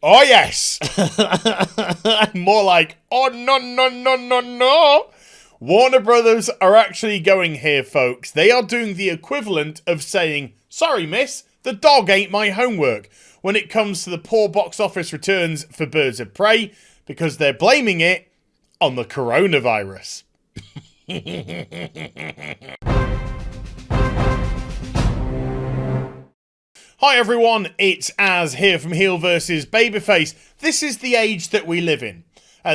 Oh, yes. More like, oh, no, no, no, no, no. Warner Brothers are actually going here, folks. They are doing the equivalent of saying, sorry, miss, the dog ain't my homework when it comes to the poor box office returns for Birds of Prey, because they're blaming it on the coronavirus. Hi everyone, it's Az here from HeelvsBabyface. This is the age that we live in.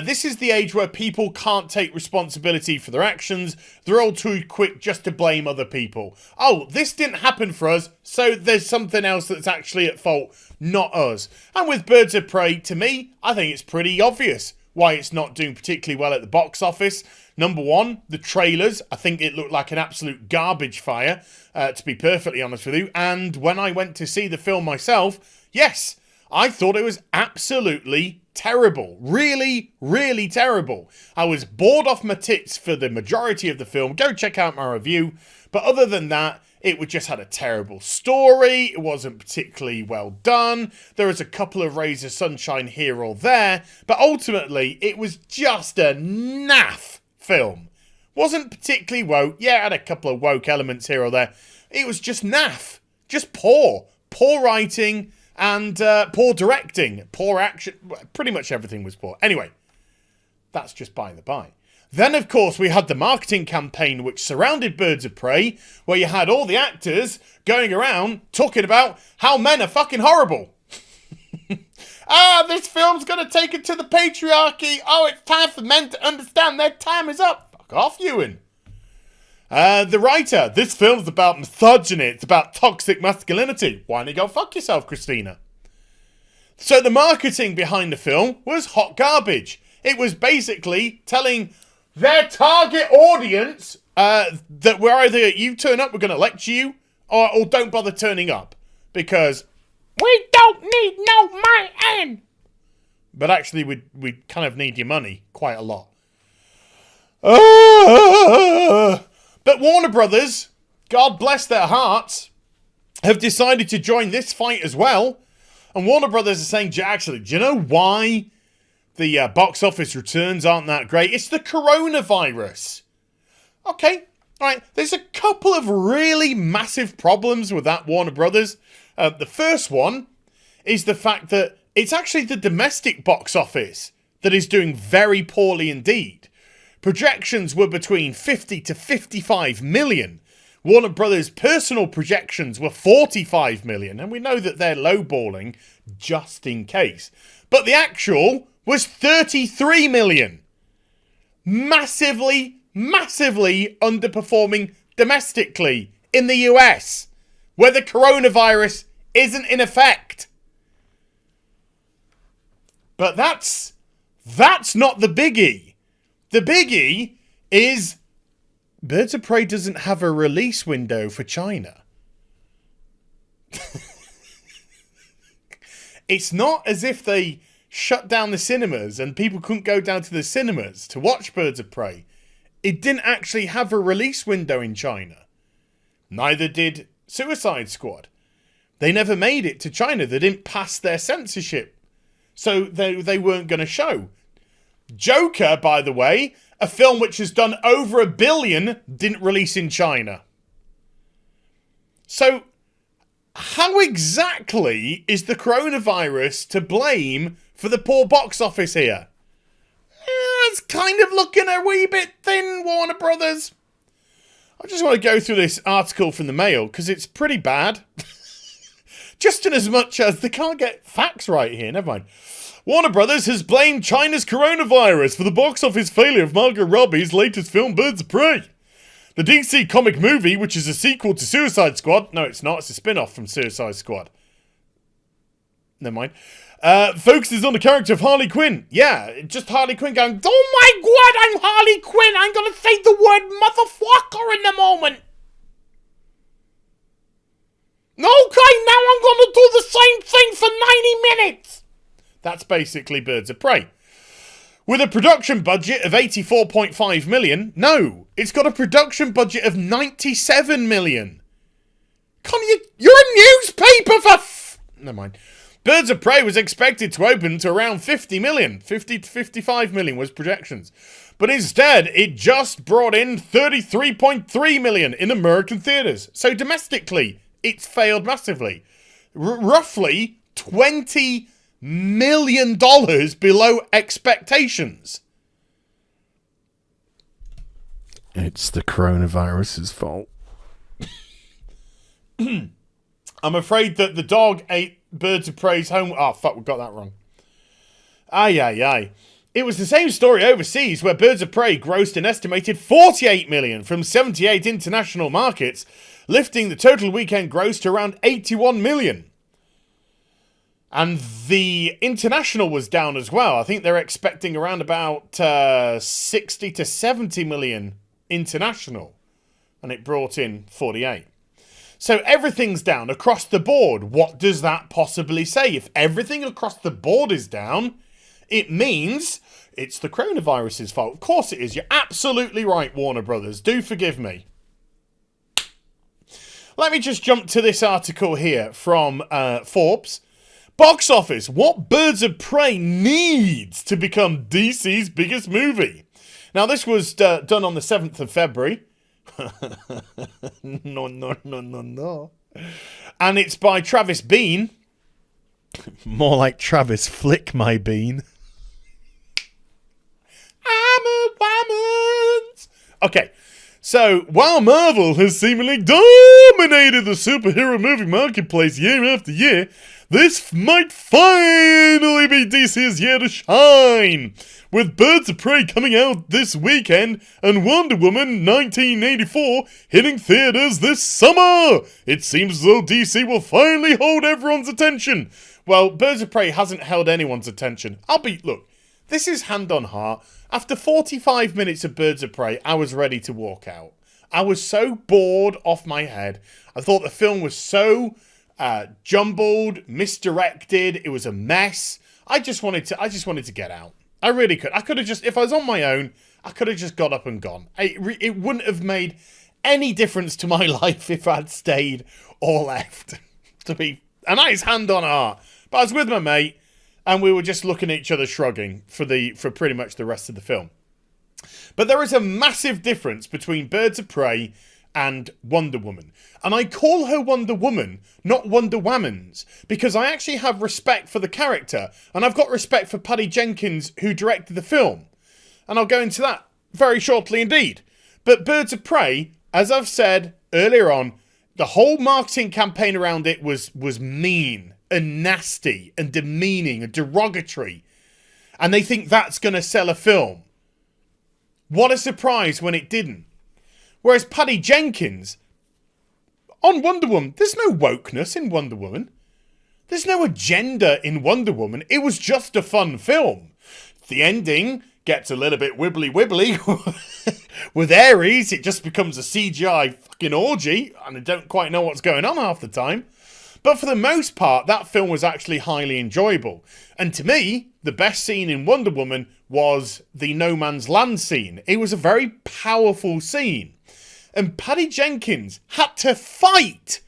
This is the age where people can't take responsibility for their actions. They're all too quick just to blame other people. Oh, this didn't happen for us, so there's something else that's actually at fault, not us. And with Birds of Prey, to me, I think it's pretty obvious why it's not doing particularly well at the box office. Number one, the trailers. I think it looked like an absolute garbage fire, to be perfectly honest with you. And when I went to see the film myself, yes, I thought it was absolutely terrible. Really, really terrible. I was bored off my tits for the majority of the film. Go check out my review. But other than that, it just had a terrible story. It wasn't particularly well done. There was a couple of rays of sunshine here or there. But ultimately, it was just a naff film. Wasn't particularly woke. Yeah, it had a couple of woke elements here or there. It was just naff. Just poor. Poor writing and poor directing. Poor action. Pretty much everything was poor. Anyway, that's just by the by. Then, of course, we had the marketing campaign which surrounded Birds of Prey, where you had all the actors going around talking about how men are fucking horrible. This film's going to take it to the patriarchy. Oh, it's time for men to understand their time is up. Fuck off, Ewan. The writer, this film's about misogyny. It's about toxic masculinity. Why don't you go fuck yourself, Christina? So the marketing behind the film was hot garbage. It was basically telling their target audience that we're either you turn up, we're going to lecture you, or don't bother turning up. Because we don't need no man. But actually, we kind of need your money quite a lot. But Warner Brothers, God bless their hearts, have decided to join this fight as well. And Warner Brothers are saying, actually, do you know why the box office returns aren't that great? It's the coronavirus. Okay, all right. There's a couple of really massive problems with that, Warner Brothers. The first one is the fact that it's actually the domestic box office that is doing very poorly indeed. Projections were between 50 to 55 million. Warner Brothers' personal projections were 45 million, and we know that they're lowballing just in case. But the actual was 33 million. Massively, massively underperforming domestically in the US, where the coronavirus isn't in effect. But that's not the biggie. The biggie is Birds of Prey doesn't have a release window for China. It's not as if they shut down the cinemas and people couldn't go down to the cinemas to watch Birds of Prey. It didn't actually have a release window in China. Neither did Suicide Squad. They never made it to China. They didn't pass their censorship. So they weren't going to show. Joker, by the way, a film which has done over $1 billion, didn't release in China. So, how exactly is the coronavirus to blame for the poor box office here? It's kind of looking a wee bit thin, Warner Brothers. I just want to go through this article from the Mail, because it's pretty bad. Just in as much as they can't get facts right here, never mind. Warner Brothers has blamed China's coronavirus for the box office failure of Margot Robbie's latest film, Birds of Prey. The DC comic movie, which is a sequel to Suicide Squad... No, it's not. It's a spin-off from Suicide Squad. Never mind. Focuses on the character of Harley Quinn. Yeah, just Harley Quinn going, oh my god, I'm Harley Quinn. I'm going to say the word motherfucker in a moment. Okay, now I'm going to do the same thing for 90 minutes. That's basically Birds of Prey. With a production budget of 84.5 million, no, it's got a production budget of 97 million. You're a newspaper for never mind. Birds of Prey was expected to open to around 50 million. 50 to 55 million was projections. But instead, it just brought in 33.3 million in American theatres. So domestically, it's failed massively. Roughly $20 million below expectations. It's the coronavirus's fault. I'm afraid that the dog ate Birds of Prey's home... Oh, fuck, we got that wrong. Aye. It was the same story overseas, where Birds of Prey grossed an estimated 48 million from 78 international markets, lifting the total weekend gross to around 81 million. And the international was down as well. I think they're expecting around about 60 to 70 million international. And it brought in 48. So everything's down across the board. What does that possibly say? If everything across the board is down, it means it's the coronavirus's fault. Of course it is. You're absolutely right, Warner Brothers. Do forgive me. Let me just jump to this article here from Forbes. Box office. What Birds of Prey needs to become DC's biggest movie? Now, this was done on the 7th of February. No. And it's by Travis Bean. More like Travis Flick My Bean. I'm a diamond. Okay, so while Marvel has seemingly dominated the superhero movie marketplace year after year, this might finally be DC's year to shine, with Birds of Prey coming out this weekend and Wonder Woman 1984 hitting theaters this summer. It seems as though DC will finally hold everyone's attention. Well, Birds of Prey hasn't held anyone's attention. Look, this is hand on heart. After 45 minutes of Birds of Prey, I was ready to walk out. I was so bored off my head. I thought the film was so jumbled, misdirected. It was a mess. I just wanted to get out. I really could. I could have just, if I was on my own, I could have just got up and gone. It wouldn't have made any difference to my life if I'd stayed or left. And that is hand on heart. But I was with my mate, and we were just looking at each other shrugging for pretty much the rest of the film. But there is a massive difference between Birds of Prey and Wonder Woman. And I call her Wonder Woman, not Wonder Whammons, because I actually have respect for the character, and I've got respect for Patty Jenkins, who directed the film. And I'll go into that very shortly indeed. But Birds of Prey, as I've said earlier on, the whole marketing campaign around it was mean and nasty and demeaning and derogatory. And they think that's going to sell a film. What a surprise when it didn't. Whereas Patty Jenkins, on Wonder Woman, there's no wokeness in Wonder Woman. There's no agenda in Wonder Woman. It was just a fun film. The ending gets a little bit wibbly-wibbly. With Ares, it just becomes a CGI fucking orgy, and I don't quite know what's going on half the time. But for the most part, that film was actually highly enjoyable. And to me, the best scene in Wonder Woman was the No Man's Land scene. It was a very powerful scene. And Patty Jenkins had to fight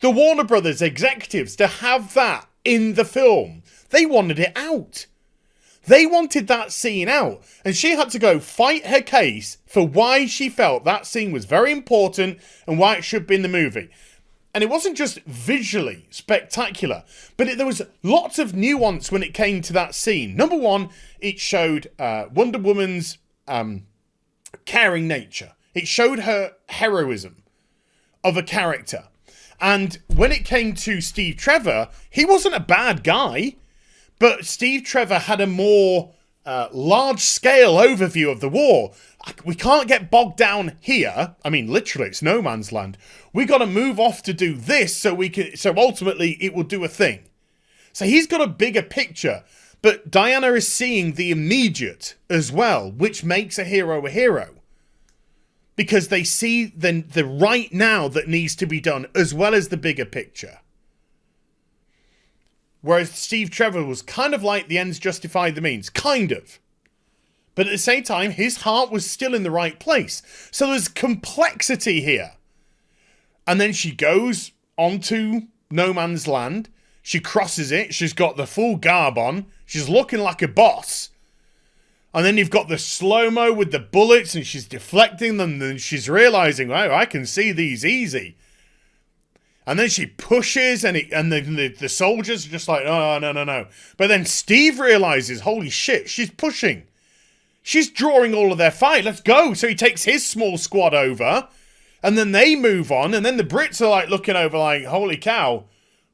the Warner Brothers executives to have that in the film. They wanted it out. They wanted that scene out. And she had to go fight her case for why she felt that scene was very important and why it should be in the movie. And it wasn't just visually spectacular, but there was lots of nuance when it came to that scene. Number one, it showed Wonder Woman's caring nature. It showed her heroism of a character. And when it came to Steve Trevor, he wasn't a bad guy, but Steve Trevor had a more large-scale overview of the war. We can't get bogged down here. I mean, literally, it's no man's land. We got to move off to do this so ultimately it will do a thing. So he's got a bigger picture, but Diana is seeing the immediate as well, which makes a hero. Because they see the right now that needs to be done, as well as the bigger picture. Whereas Steve Trevor was kind of like the ends justify the means. Kind of. But at the same time, his heart was still in the right place. So there's complexity here. And then she goes onto No Man's Land. She crosses it. She's got the full garb on. She's looking like a boss. And then you've got the slow-mo with the bullets, and she's deflecting them, and she's realizing, oh, I can see these easy. And then she pushes, and the soldiers are just like, oh, no. But then Steve realizes, holy shit, she's pushing. She's drawing all of their fight. Let's go. So he takes his small squad over, and then they move on, and then the Brits are like looking over like, holy cow,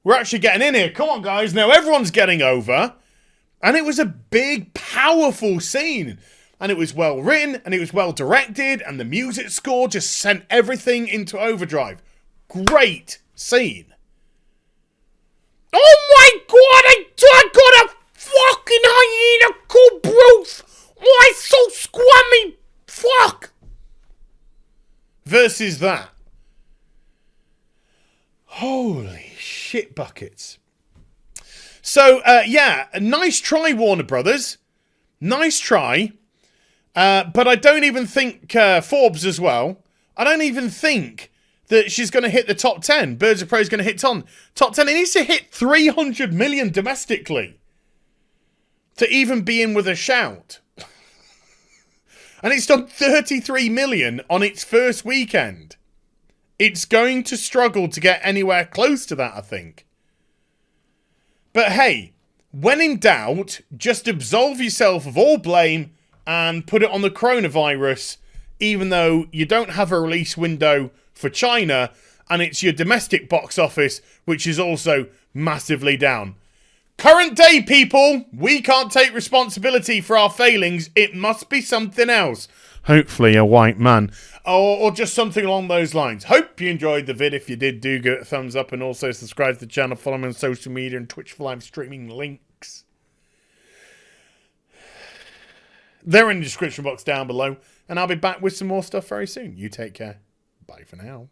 we're actually getting in here. Come on, guys. Now everyone's getting over. And it was a big, powerful scene. And it was well written, and it was well directed, and the music score just sent everything into overdrive. Great scene. Oh my god, I got a fucking hyena called Bruce. Oh, it's so squammy. Fuck. Versus that. Holy shit buckets. So, yeah, nice try, Warner Brothers. Nice try. But I don't even think Forbes as well. I don't even think that she's going to hit the top 10. Birds of Prey is going to hit top 10. It needs to hit 300 million domestically to even be in with a shout. And it's done 33 million on its first weekend. It's going to struggle to get anywhere close to that, I think. But hey, when in doubt, just absolve yourself of all blame and put it on the coronavirus, even though you don't have a release window for China, and it's your domestic box office, which is also massively down. Current day, people, we can't take responsibility for our failings. It must be something else. Hopefully a white man. Or just something along those lines. Hope you enjoyed the vid. If you did, do give it a thumbs up, and also subscribe to the channel, follow me on social media and Twitch for live streaming links. They're in the description box down below, and I'll be back with some more stuff very soon. You take care. Bye for now.